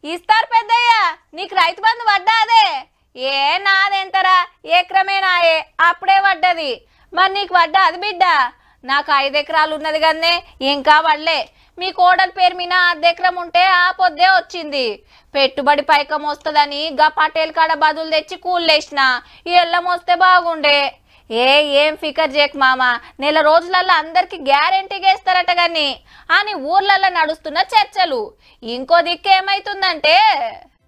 ఇస్తారు పెద్దయ్య, నీకు రైతు బంధు పడ్డా అదే? ఏ నాదెంతరా, ఎకరమే నాయే, అప్పుడే పడ్డది. మరి నీకు పడ్డా అది బిడ్డ? నాకు 5 ఎకరాలు ఉన్నది కన్నే, ఇంకా పడలే. మీ కోడలి పేరు మీద 1/2 ఎకరం ఉంటే ఆ పొద్దే వచ్చింది. పెట్టుబడి పైకం వస్తుందని గా పటేల్ కాడ బదులు తెచ్చి కూల్లేసిన, ఎల్లం వస్తే బాగుండే. ఏం ఫికర్ చేయకు మామ, నెల రోజులల్లో అందరికి గ్యారెంటీగా ఇస్తారట గాని అని ఊర్లల్లో నడుస్తున్న చర్చలు. ఇంకో దిక్కు ఏమైతుందంటే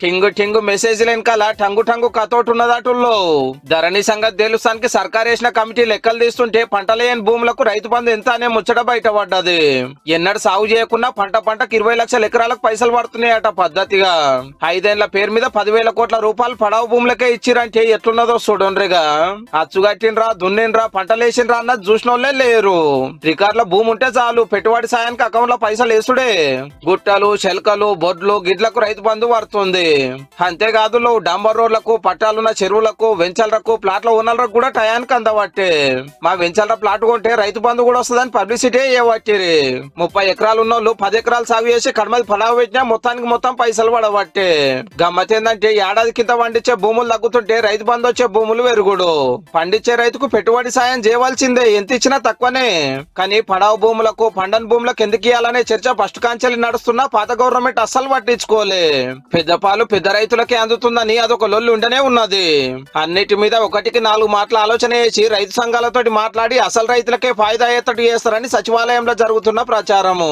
టింగు టింగు మెసేజ్ వెనకాల టంగు టంగు కతోటి ఉన్నదటుల్లో. ధరణి సంగతి తెలుస్తానికి సర్కార్ వేసిన కమిటీ లెక్కలు తీస్తుంటే పంటలేని భూములకు రైతు బంధు ఎంత అనే ముచ్చట బయటపడ్డది. ఎన్నడు సాగు చేయకుండా పంటకు 20 లక్షల ఎకరాలకు పైసలు పడుతున్నాయట పద్ధతిగా. 5 ఏళ్ల పేరు మీద 10,000 కోట్ల రూపాయలు పడవ భూములకే ఇచ్చిరంటే ఎట్లున్నదో చూడండిగా. అచ్చుగట్టినరా, దున్నినరా, పంటలేసినరా అన్నది చూసిన వాళ్ళే లేరు. రికార్డుల భూమి ఉంటే చాలు, పెట్టుబడి సాయానికి అకౌంట్ లో పైసలు వేసుడే. గుట్టలు, చెలకలు, బొడ్లు గిడ్లకు రైతు బంధు పడుతుంది. అంతేకాదు డాంబర్ రోడ్లకు, పట్టాలున్న చెరువులకు, వెంచలరకు, ప్లాట్ల ఓనర్లకు కూడా టయానికి అందబట్టే. మా వెంచల ప్లాట్ కొంటే రైతు బంధు కూడా వస్తుందని పబ్లిసిటీ చేయబట్టిరి. 30 ఎకరాలు ఉన్న వాళ్ళు 10 ఎకరాలు సాగు చేసి కడమది పడవ పెట్టినా మొత్తం పైసలు పడబట్టే. గమ్మత్ ఏంటంటే ఏడాది కింద పండించే భూములు తగ్గుతుంటే రైతు బంధు వచ్చే భూములు పెరుగుడు. పండించే రైతుకు పెట్టుబడి సాయం చేయవలసిందే, ఎంత ఇచ్చినా తక్కువనే. కానీ పడవ భూములకు, పండని భూములకు ఎందుకు ఇవ్వాలనే చర్చ ఫస్ట్ కాంచెలి నడుస్తున్నా పాత గవర్నమెంట్ అస్సలు పట్టించుకోలే. పెద్ద పెద్ద రైతులకే అందుతుందని అదొక లొల్లి ఉండనే ఉన్నది. అన్నిటి మీద 1కి 4 మాటల ఆలోచన చేసి రైతు సంఘాలతో మాట్లాడి అసలు రైతులకే ఫాయిదా అయ్యేటట్టు చేస్తారని సచివాలయంలో జరుగుతున్న ప్రచారము.